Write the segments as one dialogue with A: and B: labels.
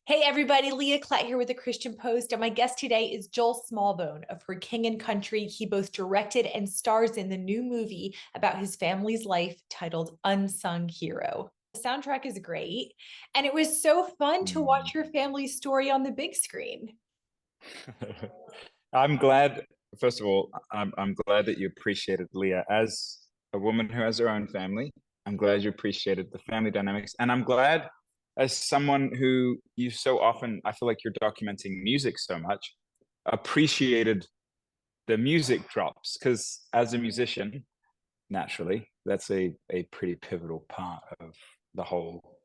A: Hey everybody, Leah Klett here with the Christian Post, and my guest today is Joel Smallbone of For King and Country. He both directed and stars in the new movie about his family's life titled Unsung Hero. The soundtrack is great, and it was so fun to
B: Mm.
A: watch your family's story on the big screen.
B: I'm glad, first of all, I'm glad that you appreciated Leah as a woman who has her own family. I'm glad you appreciated the family dynamics. And I'm glad, as someone who you so often, I feel like you're documenting music so much, appreciated the music drops. Because as a musician, naturally, that's a pretty pivotal part of the whole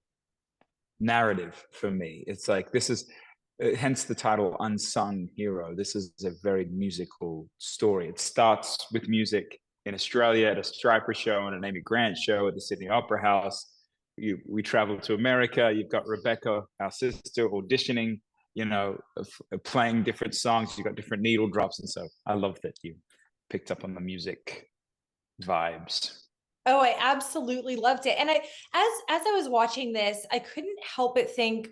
B: narrative for me. It's like this is hence the title Unsung Hero. This is a very musical story. It starts with music in Australia at a Striper show and an Amy Grant show at the Sydney Opera House. We travel to America. You've got Rebecca, our sister, auditioning, playing different songs. You've got different needle drops. And so I love that you picked up on the music vibes.
A: Oh, I absolutely loved it. And as I was watching this, I couldn't help but think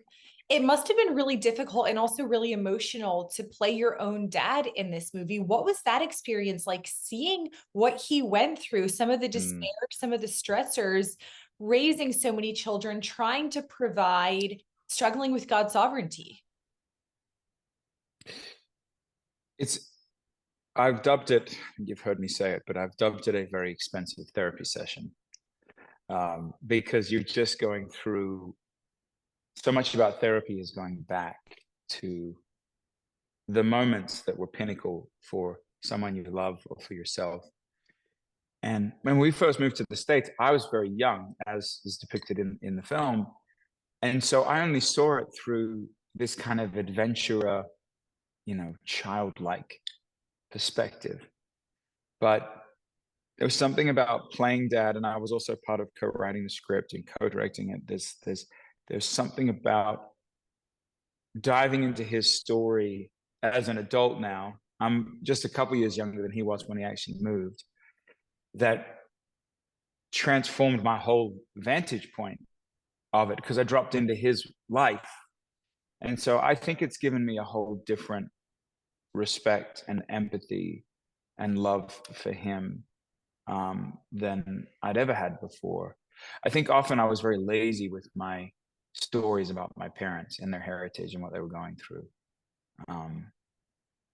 A: it must have been really difficult and also really emotional to play your own dad in this movie. What was that experience like, seeing what he went through, some of the despair,
B: Mm.
A: some of the stressors, raising so many children, trying to provide, struggling with God's sovereignty?
B: It's I've dubbed it, you've heard me say it, but I've dubbed it a very expensive therapy session, because you're just going through so much about therapy is going back to the moments that were pinnacle for someone you love or for yourself. And when we first moved to the States, I was very young, as is depicted in the film. And so I only saw it through this kind of adventurer, childlike perspective. But there was something about playing dad, and I was also part of co-writing the script and co-directing it. There's something about diving into his story as an adult now. I'm just a couple years younger than he was when he actually moved. That transformed my whole vantage point of it because I dropped into his life. And so I think it's given me a whole different respect and empathy and love for him, than I'd ever had before. I think often I was very lazy with my stories about my parents and their heritage and what they were going through. Um,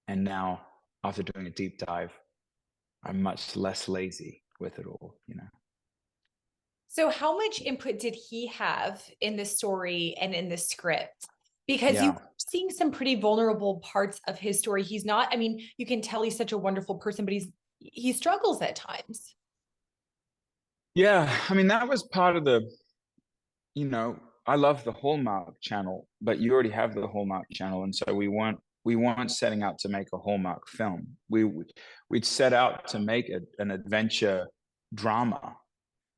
B: and now, after doing a deep dive, I'm much less lazy with it all.
A: So, how much input did he have in the story and in the script? Because you
B: Yeah.
A: are seeing some pretty vulnerable parts of his story. He's not, I mean, you can tell he's such a wonderful person, but he struggles at times.
B: Yeah. I mean, that was part of you know, I love the Hallmark channel, but you already have the Hallmark channel. And so we weren't setting out to make a Hallmark film. We'd set out to make an adventure drama,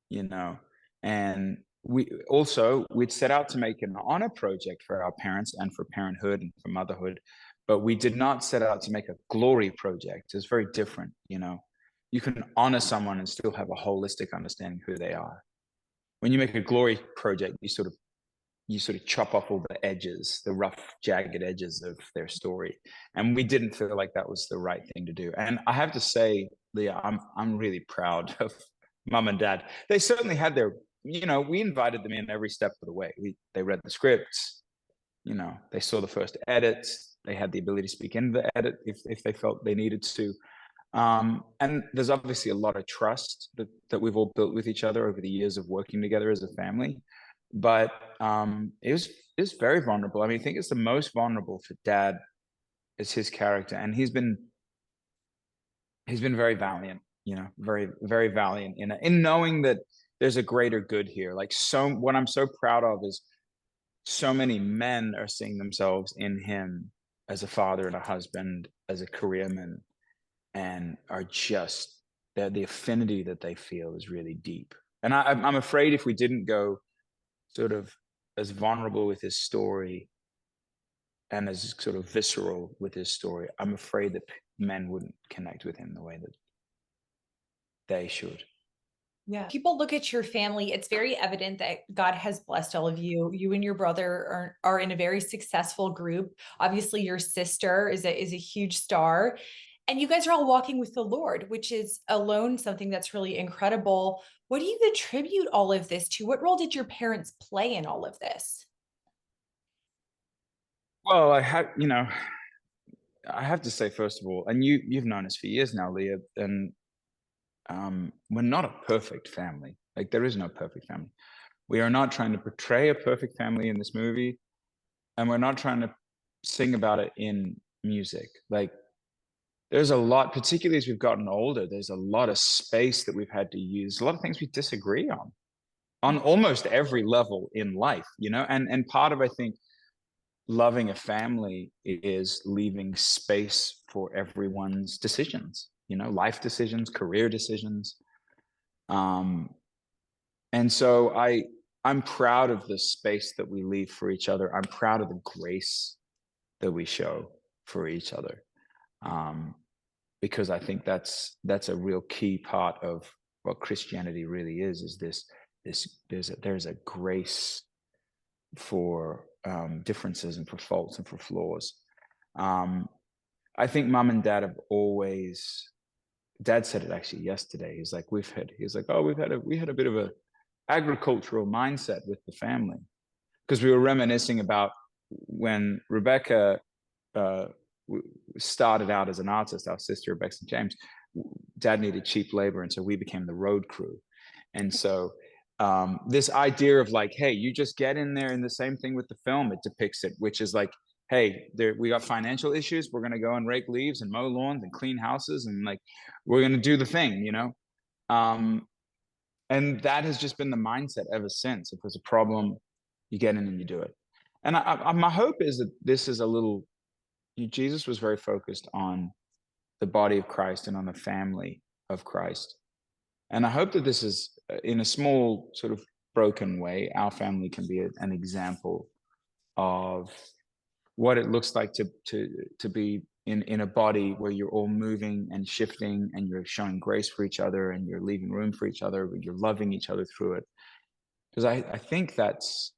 B: you know. And we'd set out to make an honor project for our parents and for parenthood and for motherhood, but we did not set out to make a glory project. It's very different. You can honor someone and still have a holistic understanding who they are. When you make a glory project, you sort of chop off all the edges, the rough, jagged edges of their story. And we didn't feel like that was the right thing to do. And I have to say, Leah, I'm really proud of mom and dad. They certainly had we invited them in every step of the way. They read the scripts, they saw the first edits. They had the ability to speak in the edit if they felt they needed to. And there's obviously a lot of trust that we've all built with each other over the years of working together as a family. But it was very vulnerable. I mean, I think it's the most vulnerable for dad is his character, and he's been very valiant. Very very valiant in knowing that there's a greater good here. Like what I'm so proud of is so many men are seeing themselves in him as a father and a husband, as a careerman, and are just the affinity that they feel is really deep. And I'm afraid if we didn't go sort of as vulnerable with his story and as sort of visceral with his story, I'm afraid that men wouldn't connect with him the way that they should.
A: Yeah. People look at your family, it's very evident that God has blessed all of you. You and your brother are in a very successful group. Obviously, your sister is a huge star. And you guys are all walking with the Lord, which is alone something that's really incredible. What do you attribute all of this to? What role did your parents play in all of this?
B: Well, I have to say, first of all, and you've known us for years now, Leah, and we're not a perfect family. Like, there is no perfect family. We are not trying to portray a perfect family in this movie, and we're not trying to sing about it in music. Like, there's a lot, particularly as we've gotten older, there's a lot of space that we've had to use, a lot of things we disagree on almost every level in life, and part of, I think, loving a family is leaving space for everyone's decisions, life decisions, career decisions. Um, and so I'm proud of the space that we leave for each other. I'm proud of the grace that we show for each other. Um, because I think that's a real key part of what Christianity really is there's a grace for differences and for faults and for flaws. Um, I think mom and dad have always. Dad said it actually yesterday. He's like, oh, we had a bit of a agricultural mindset with the family because we were reminiscing about when Rebecca uh, started out as an artist. Our sister Rebecca St. James, Dad needed cheap labor, and so we became the road crew. And so this idea of like, hey, you just get in there, and the same thing with the film, it depicts it, which is like, hey, we got financial issues. We're gonna go and rake leaves and mow lawns and clean houses, and like we're gonna do the thing. And that has just been the mindset ever since. If there's a problem, you get in and you do it. And my hope is that this is a little. Jesus was very focused on the body of Christ and on the family of Christ. And I hope that this is, in a small sort of broken way, our family can be an example of what it looks like to be in a body where you're all moving and shifting, and you're showing grace for each other, and you're leaving room for each other, but you're loving each other through it. Because I think that's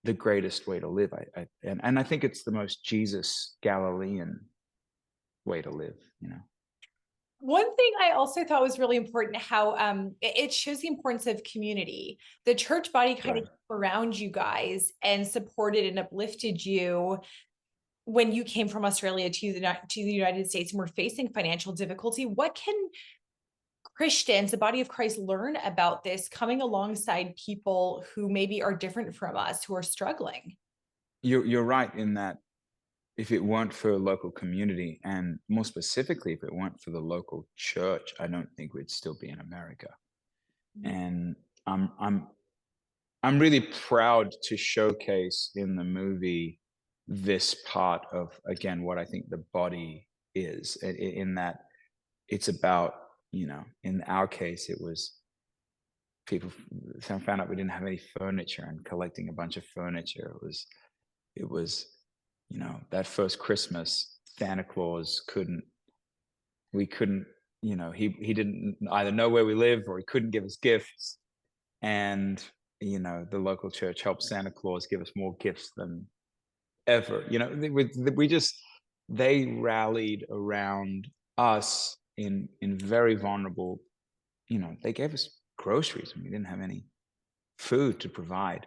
B: the greatest way to live. And I think it's the most Jesus Galilean way to live.
A: One thing I also thought was really important, how it shows the importance of community. The church body kind of
B: Right.
A: came around you guys and supported and uplifted you when you came from Australia to the United States and were facing financial difficulty. What can Christians, the body of Christ, learn about this coming alongside people who maybe are different from us, who are struggling?
B: You're right in that if it weren't for a local community, and more specifically, if it weren't for the local church, I don't think we'd still be in America. And I'm I'm I'm really proud to showcase in the movie this part of, again, what I think the body is, in that it's about, in our case, it was people found out we didn't have any furniture and collecting a bunch of furniture. It was that first Christmas, Santa Claus couldn't we couldn't he didn't either know where we live, or he couldn't give us gifts. And the local church helped Santa Claus give us more gifts than ever. They rallied around us in very vulnerable. They gave us groceries and we didn't have any food to provide.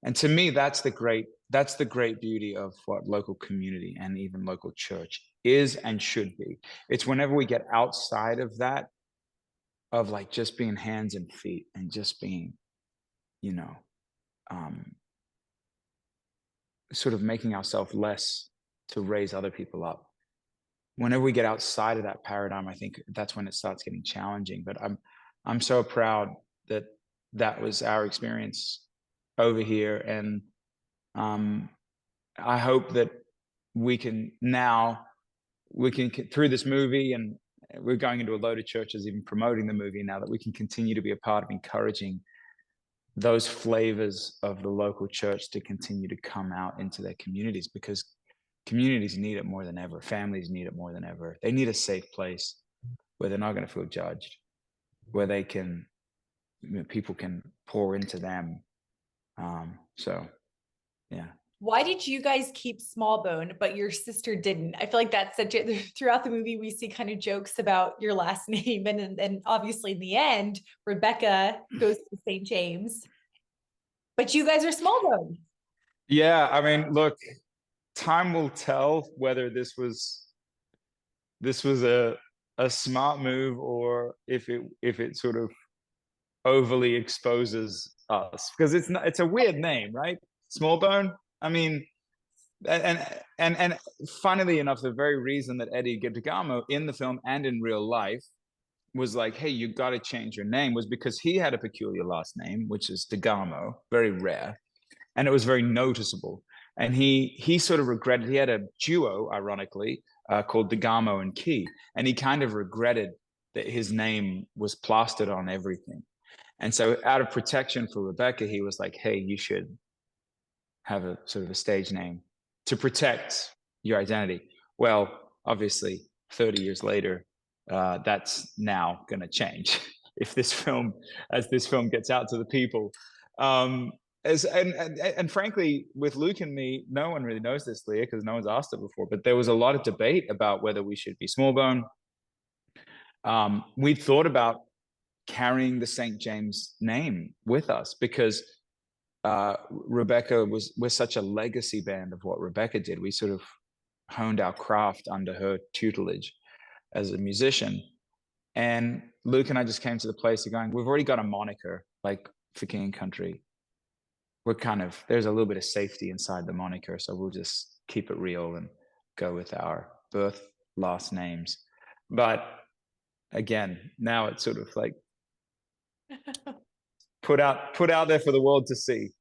B: And to me, that's the great beauty of what local community and even local church is and should be. It's whenever we get outside of that, of like just being hands and feet and just being, you know, um, sort of making ourselves less to raise other people up. Whenever we get outside of that paradigm, I think that's when it starts getting challenging. But I'm so proud that that was our experience over here. And um, I hope that we can now through this movie, and we're going into a load of churches even promoting the movie now, that we can continue to be a part of encouraging those flavors of the local church to continue to come out into their communities, because communities need it more than ever. Families need it more than ever. They need a safe place where they're not going to feel judged. where they can, people can pour into them. So yeah.
A: Why did you guys keep Smallbone, but your sister didn't? I feel like that's such a throughout the movie we see kind of jokes about your last name, and obviously in the end, Rebecca goes to St. James, but you guys are Smallbone.
B: Yeah, I mean, look, time will tell whether this was a smart move, or if it sort of overly exposes us, because it's a weird name, right? Smallbone. I mean, and funnily enough, the very reason that Eddie Giordano in the film and in real life was like, hey, you got to change your name, was because he had a peculiar last name, which is DeGamo, very rare, and it was very noticeable. And he sort of regretted, he had a duo, ironically, called DeGamo and Key, and he kind of regretted that his name was plastered on everything. And so, out of protection for Rebecca, he was like, hey, you should have a sort of a stage name to protect your identity. Well, obviously, 30 years later, that's now going to change if this film, as this film gets out to the people. And frankly, with Luke and me, no one really knows this, Leah, because no one's asked it before. But there was a lot of debate about whether we should be Smallbone. We'd thought about carrying the St. James name with us because Rebecca we're such a legacy band of what Rebecca did. We sort of honed our craft under her tutelage as a musician. And Luke and I just came to the place of going, we've already got a moniker, like for King and Country. We're kind of, there's a little bit of safety inside the moniker. So we'll just keep it real and go with our birth last names. But again, now it's sort of like put out there for the world to see.